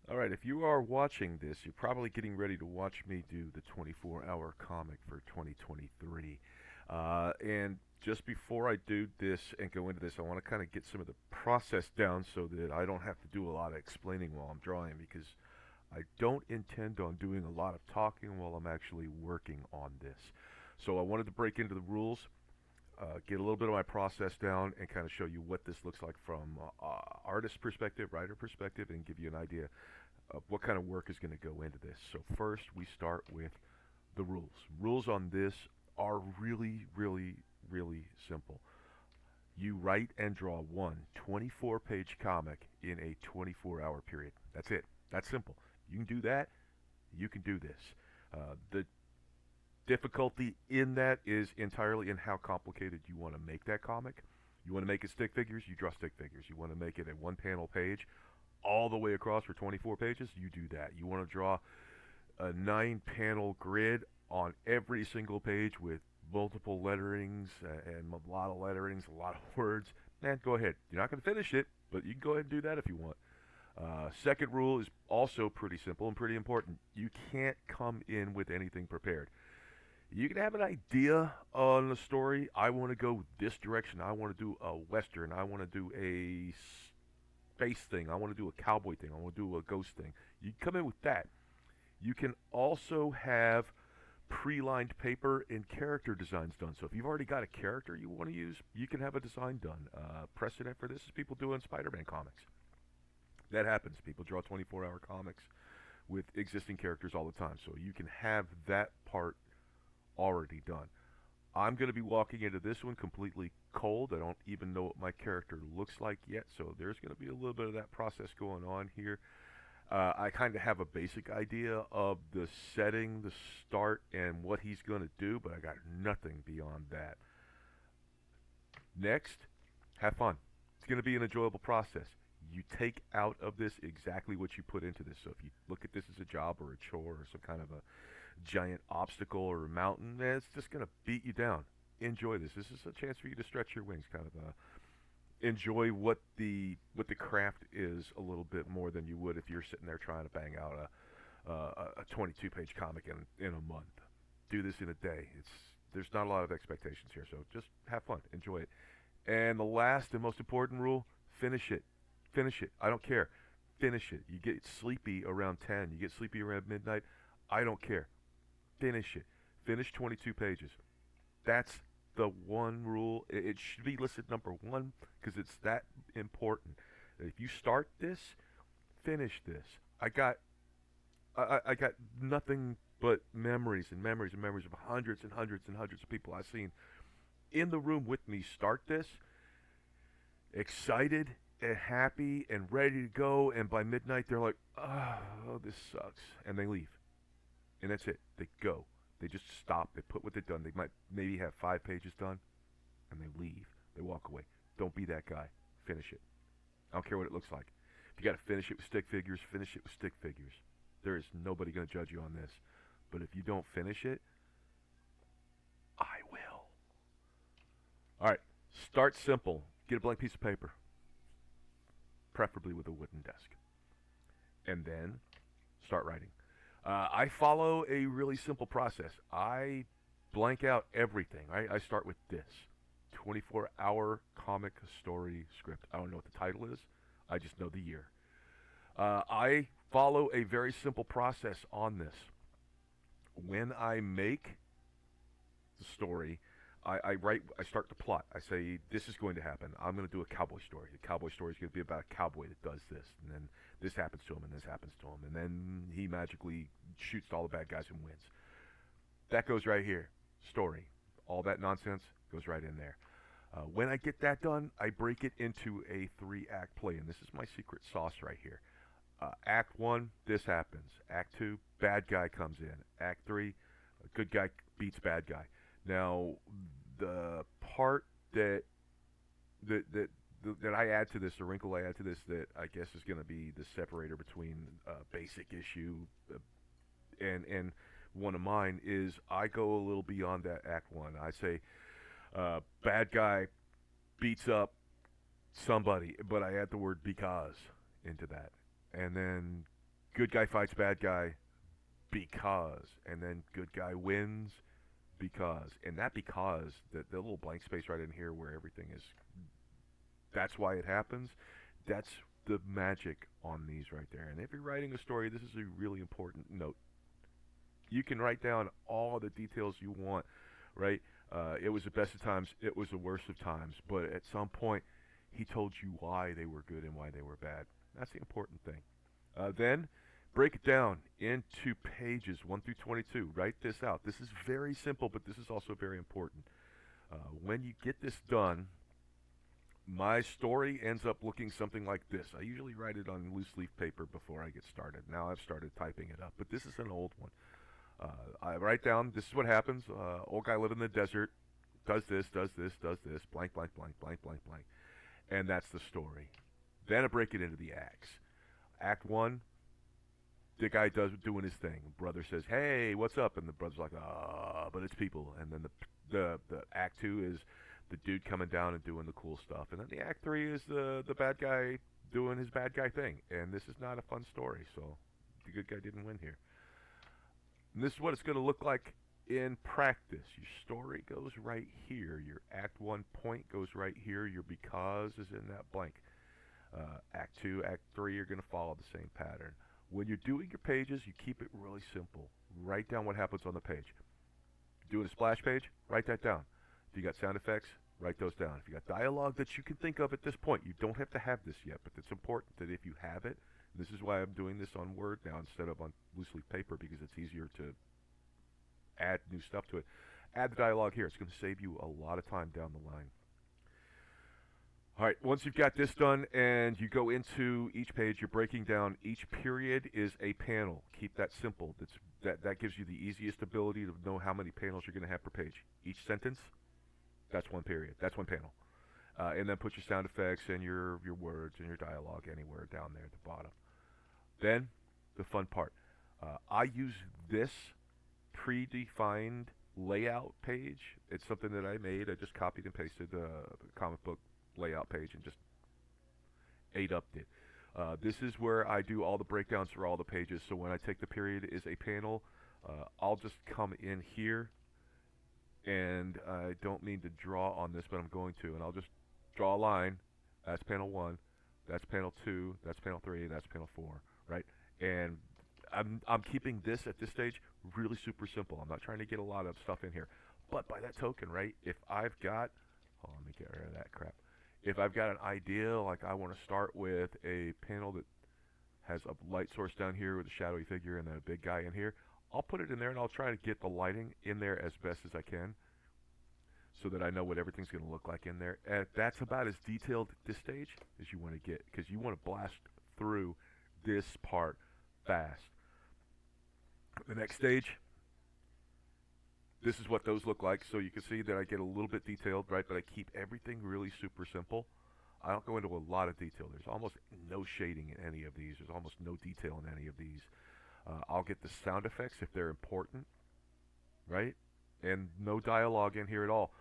All right, if you are watching this, you're probably getting ready to watch me do the 24-hour comic for 2023. And just before I do this and go into this, I want to kind of get some of the process down so that I don't have to do a lot of explaining while I'm drawing because I don't intend on doing a lot of talking while I'm actually working on this. So I wanted to break into the rules, get a little bit of my process down, and kind of show you what this looks like from artist perspective, writer perspective, and give you an idea of what kind of work is going to go into this. So first, we start with the rules. Rules on this are really, really, really simple. You write and draw one 24-page comic in a 24-hour period. That's it. That's simple. You can do that. You can do this. The difficulty in that is entirely in how complicated you want to make that comic. You want to make it stick figures, you draw stick figures. You want to make it a one panel page all the way across for 24 pages, you do that. You want to draw a 9 panel grid on every single page with multiple letterings and a lot of letterings, a lot of words, man, go ahead. You're not going to finish it, but you can go ahead and do that if you want. Second rule is also pretty simple and pretty important. You can't come in with anything prepared. You can have an idea on the story. I want to go this direction. I want to do a western. I want to do a space thing. I want to do a cowboy thing. I want to do a ghost thing. You come in with that. You can also have pre-lined paper and character designs done. So if you've already got a character you want to use, you can have a design done. Precedent for this is people doing Spider-Man comics. That happens. People draw 24-hour comics with existing characters all the time. So you can have that part already done. I'm going to be walking into this one completely cold. I don't even know what my character looks like yet, so there's going to be a little bit of that process going on here. I kind of have a basic idea of the setting, the start, and what he's going to do, but I got nothing beyond that. Next, have fun. It's going to be an enjoyable process. You take out of this exactly what you put into this. So if you look at this as a job or a chore or some kind of a giant obstacle or a mountain, man, it's just going to beat you down. Enjoy this. This is a chance for you to stretch your wings, kind of enjoy what the craft is a little bit more than you would if you're sitting there trying to bang out a 22-page comic in a month. Do this in a day. There's not a lot of expectations here, so just have fun, enjoy it. And the last and most important rule: finish it. Finish it. I don't care. Finish it. You get sleepy around 10. You get sleepy around midnight. I don't care. Finish it. Finish 22 pages. That's the one rule. It should be listed number one because it's that important. If you start this, finish this. I got nothing but memories and memories and memories of hundreds and hundreds and hundreds of people I've seen in the room with me start this, excited and happy and ready to go, and by midnight they're like, oh, this sucks, and they leave. And that's it. They go. They just stop. They put what they've done. They might maybe have 5 pages done, and they leave. They walk away. Don't be that guy. Finish it. I don't care what it looks like. If you got to finish it with stick figures, finish it with stick figures. There is nobody going to judge you on this. But if you don't finish it, I will. All right. Start simple. Get a blank piece of paper, preferably with a wooden desk, and then start writing. I follow a really simple process. I blank out everything. I start with this 24-hour comic story script. I don't know what the title is, I just know the year. I follow a very simple process on this. When I make the story, I write. I start the plot. I say this is going to happen. I'm going to do a cowboy story. The cowboy story is going to be about a cowboy that does this, and then this happens to him, and this happens to him, and then he magically shoots all the bad guys and wins. That goes right here. Story. All that nonsense goes right in there. When I get that done, I break it into a 3 act play, and this is my secret sauce right here. Act one, this happens. Act two, bad guy comes in. Act three, good guy beats bad guy. Now, the part that I add to this, the wrinkle I add to this, that I guess is going to be the separator between basic issue and one of mine is I go a little beyond that Act one. I say, bad guy beats up somebody, but I add the word because into that, and then Good guy fights bad guy because, and then good guy wins because, and that because, the little blank space right in here where everything is, that's why it happens. That's the magic on these right there. And if you're writing a story, this is a really important note. You can write down all the details you want, right? It was the best of times, it was the worst of times, but at some point, he told you why they were good and why they were bad. That's the important thing. Then break it down into pages 1 through 22. Write this out. This is very simple, but this is also very important. When you get this done, my story ends up looking something like this. I usually write it on loose leaf paper before I get started. Now I've started typing it up, but this is an old one. I write down, this is what happens. Old guy living in the desert, does this, does this, does this, blank, blank, blank, blank, blank, blank. And that's the story. Then I break it into the acts. Act one, the guy doing his thing. Brother says, "Hey, what's up?" And the brother's like, "Ah, but it's people." And then the act two is the dude coming down and doing the cool stuff. And then the act three is the bad guy doing his bad guy thing. And this is not a fun story, so the good guy didn't win here. And this is what it's going to look like in practice. Your story goes right here. Your act one point goes right here. Your because is in that blank. Act 2, Act 3 are going to follow the same pattern. When you're doing your pages, you keep it really simple. Write down what happens on the page. Doing a splash page, write that down. If you got sound effects, write those down. If you got dialogue that you can think of at this point, you don't have to have this yet, but it's important that if you have it, this is why I'm doing this on Word now instead of on loose leaf paper, because it's easier to add new stuff to it. Add the dialogue here. It's going to save you a lot of time down the line. All right, once you've got this done and you go into each page, you're breaking down each period is a panel. Keep that simple. That gives you the easiest ability to know how many panels you're going to have per page. Each sentence, that's one period. That's one panel. And then put your sound effects and your words and your dialogue anywhere down there at the bottom. Then, the fun part. I use this predefined layout page. It's something that I made. I just copied and pasted the comic book layout page and just ate up it. This is where I do all the breakdowns for all the pages. So when I take the period is a panel, I'll just come in here, and I don't mean to draw on this, but I'm going to, and I'll just draw a line. That's panel 1, that's panel 2, that's panel 3, that's panel 4, right? And I'm keeping this at this stage really super simple. I'm not trying to get a lot of stuff in here. But by that token, right, if I've got, hold on, let me get rid of that crap. If I've got an idea, like I want to start with a panel that has a light source down here with a shadowy figure and then a big guy in here, I'll put it in there and I'll try to get the lighting in there as best as I can so that I know what everything's going to look like in there. And that's about as detailed at this stage as you want to get, because you want to blast through this part fast. The next stage, this is what those look like. So you can see that I get a little bit detailed, right? But I keep everything really super simple. I don't go into a lot of detail. There's almost no shading in any of these. There's almost no detail in any of these. I'll get the sound effects if they're important, right? And no dialogue in here at all.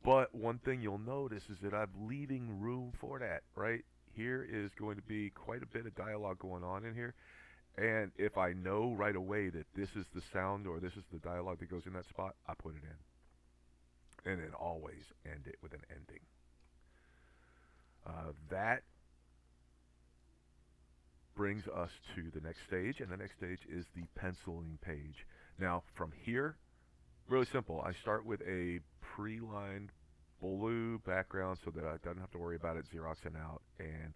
But one thing you'll notice is that I'm leaving room for that, right? Here is going to be quite a bit of dialogue going on in here. And if I know right away that this is the sound or this is the dialogue that goes in that spot, I put it in. And then always end it with an ending. That brings us to the next stage, and the next stage is the penciling page. Now, from here, really simple. I start with a pre-lined blue background so that I don't have to worry about it Xeroxing out. And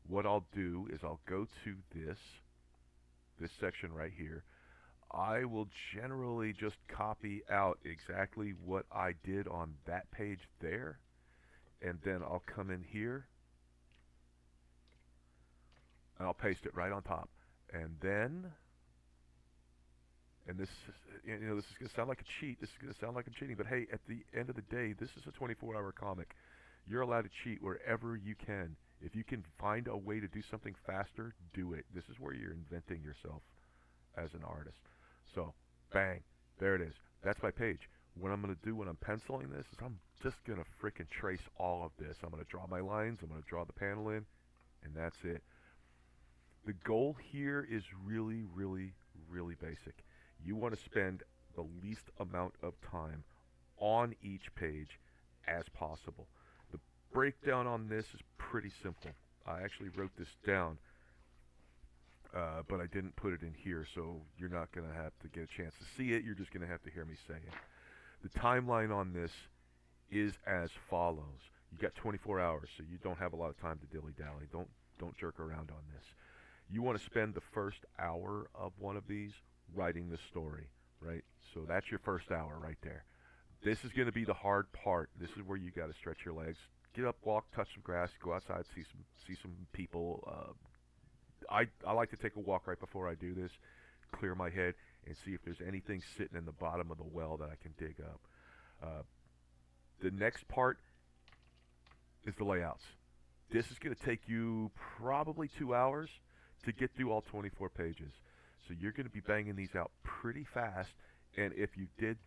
what I'll do is I'll go to this section right here. I will generally just copy out exactly what I did on that page there, and then I'll come in here and I'll paste it right on top. And then, and this is going to sound like a cheat. This is going to sound like I'm cheating, but hey, at the end of the day, this is a 24-hour comic. You're allowed to cheat wherever you can. If you can find a way to do something faster, do it. This is where you're inventing yourself as an artist. So, bang, there it is. That's my page. What I'm going to do when I'm penciling this is I'm just going to frickin' trace all of this. I'm going to draw my lines. I'm going to draw the panel in, and that's it. The goal here is really, really, really basic. You want to spend the least amount of time on each page as possible. The breakdown on this is pretty simple. I actually wrote this down, but I didn't put it in here, so you're not going to have to get a chance to see it. You're just going to have to hear me say it. The timeline on this is as follows. You got 24 hours, so you don't have a lot of time to dilly-dally. Don't jerk around on this. You want to spend the first hour of one of these writing the story, right? So that's your first hour right there. This is going to be the hard part. This is where you got to stretch your legs, get up, walk, touch some grass, go outside, see some people. I like to take a walk right before I do this, clear my head, and see if there's anything sitting in the bottom of the well that I can dig up. The next part is the layouts. This is going to take you probably 2 hours to get through all 24 pages. So you're going to be banging these out pretty fast, and if you did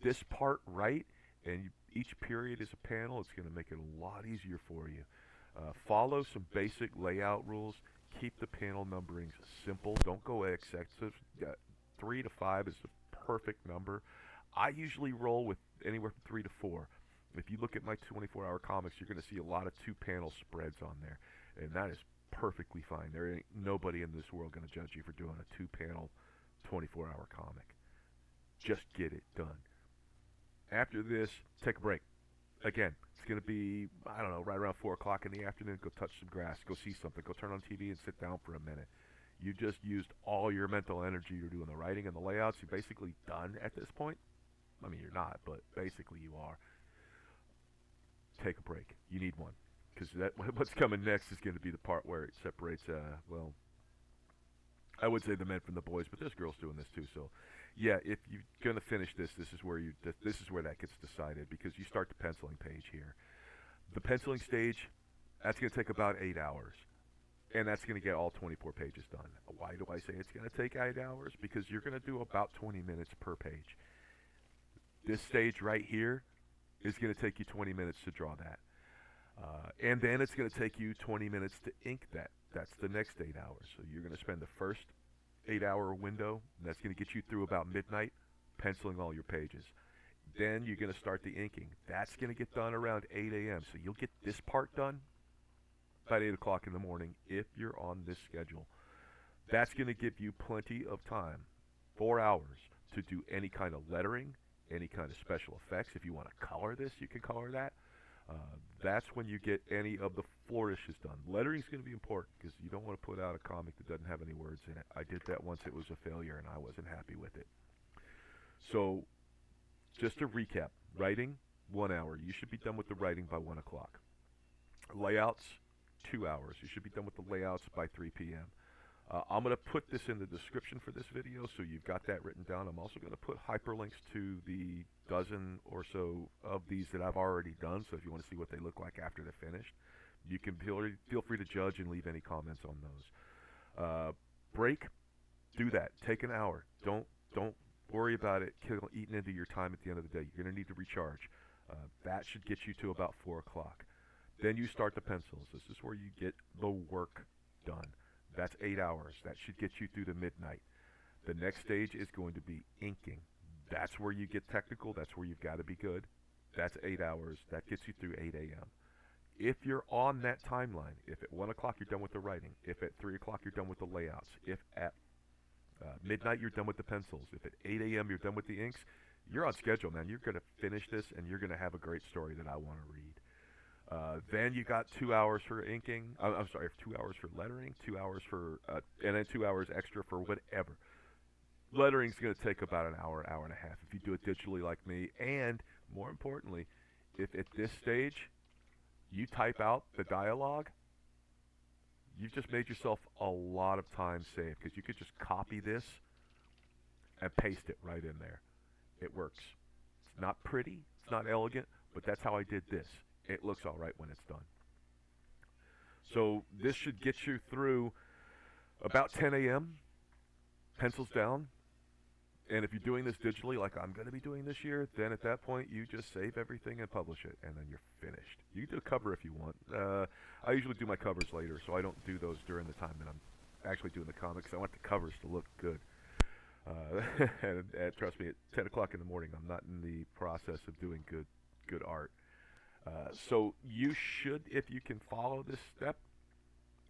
this part right, and each period is a panel, it's going to make it a lot easier for you. Follow some basic layout rules. Keep the panel numberings simple. Don't go excessive. 3 to 5 is the perfect number. I usually roll with anywhere from 3 to 4. If you look at my 24-hour comics, you're going to see a lot of 2-panel spreads on there, and that is perfectly fine. There ain't nobody in this world going to judge you for doing a 2-panel 24-hour comic. Just get it done. After this, take a break. Again, it's going to be, I don't know, right around 4 o'clock in the afternoon. Go touch some grass. Go see something. Go turn on TV and sit down for a minute. You just used all your mental energy you're doing the writing and the layouts. You're basically done at this point. I mean, you're not, but basically you are. Take a break. You need one. Because what's coming next is going to be the part where it separates, well, I would say the men from the boys, but there's girls doing this too. So, yeah, if you're going to finish this, this is where that gets decided, because you start the penciling page here. The penciling stage, that's going to take about 8 hours, and that's going to get all 24 pages done. Why do I say it's going to take 8 hours? Because you're going to do about 20 minutes per page. This stage right here is going to take you 20 minutes to draw that. And then it's going to take you 20 minutes to ink that. That's the next 8 hours. So you're going to spend the first 8-hour window, and that's going to get you through about midnight, penciling all your pages. Then you're going to start the inking. That's going to get done around 8 a.m. So you'll get this part done about 8 o'clock in the morning if you're on this schedule. That's going to give you plenty of time, 4 hours, to do any kind of lettering, any kind of special effects. If you want to color this, you can color that. That's when you get any of the flourishes done. Lettering is going to be important because you don't want to put out a comic that doesn't have any words in it. I did that once. It was a failure, and I wasn't happy with it. So, just to recap, writing, 1 hour. You should be done with the writing by 1 o'clock. Layouts, 2 hours. You should be done with the layouts by 3 p.m. I'm going to put this in the description for this video, so you've got that written down. I'm also going to put hyperlinks to the dozen or so of these that I've already done, so if you want to see what they look like after they're finished, you can feel free to judge and leave any comments on those. Break, do that. Take an hour. Don't worry about it eating into your time at the end of the day. You're going to need to recharge. That should get you to about 4 o'clock. Then you start the pencils. This is where you get the work done. That's 8 hours. That should get you through to midnight. The next stage is going to be inking. That's where you get technical. That's where you've got to be good. That's 8 hours. That gets you through 8 a.m. If you're on that timeline, if at 1 o'clock you're done with the writing, if at 3 o'clock you're done with the layouts, if at midnight you're done with the pencils, if at 8 a.m. you're done with the inks, you're on schedule, man. You're going to finish this, and you're going to have a great story that I want to read. Then you got 2 hours for inking. 2 hours for lettering, 2 hours for, and then 2 hours extra for whatever. Lettering's going to take about an hour, hour and a half if you do it digitally like me. And more importantly, if at this stage you type out the dialogue, you've just made yourself a lot of time saved, because you could just copy this and paste it right in there. It works. It's not pretty, it's not elegant, but that's how I did this. It looks all right when it's done. So this should get you through about 10 a.m., pencils down. And if you're doing this digitally like I'm going to be doing this year, then at that point you just save everything and publish it, and then you're finished. You can do a cover if you want. I usually do my covers later, so I don't do those during the time that I'm actually doing the comics. I want the covers to look good. And trust me, at 10 o'clock in the morning, I'm not in the process of doing good art. So you should, if you can follow this step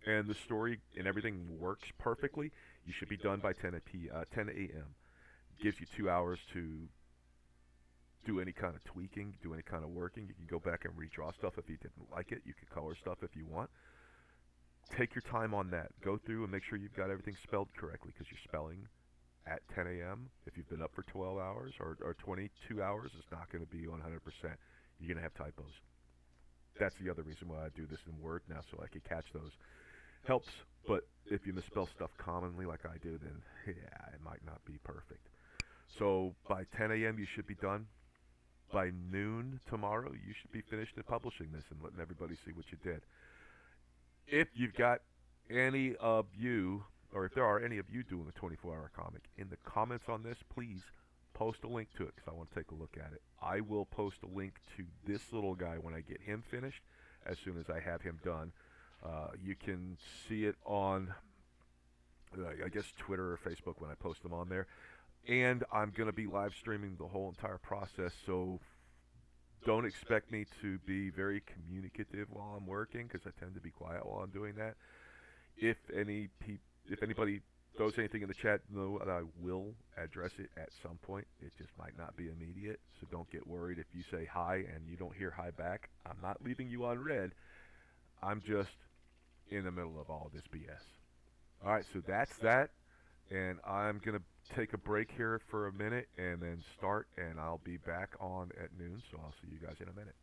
and the story and everything works perfectly, you should be done by 10 a.m. Gives you 2 hours to do any kind of tweaking, do any kind of working. You can go back and redraw stuff if you didn't like it. You can color stuff if you want. Take your time on that. Go through and make sure you've got everything spelled correctly, because you're spelling at 10 a.m. If you've been up for 12 hours or 22 hours, it's not going to be 100%. You're going to have typos. That's the other reason why I do this in Word now, so I can catch those. Helps, but if you misspell stuff commonly like I do, then yeah, it might not be perfect. So by 10 a.m. you should be done. By noon tomorrow, you should be finished in publishing this and letting everybody see what you did. If you've got any of you, or if there are any of you doing a 24-hour comic, in the comments on this, please post a link to it, because I want to take a look at it. I will post a link to this little guy when I get him finished, as soon as I have him done. You can see it on, I guess, Twitter or Facebook when I post them on there. And I'm going to be live streaming the whole entire process, so don't expect me to be very communicative while I'm working, because I tend to be quiet while I'm doing that. If anybody throws anything in the chat, know that I will address it at some point. It just might not be immediate, so don't get worried if you say hi and you don't hear hi back. I'm not leaving you on red. I'm just in the middle of all this BS. All right, so that's that, and I'm going to take a break here for a minute and then start, and I'll be back on at noon, so I'll see you guys in a minute.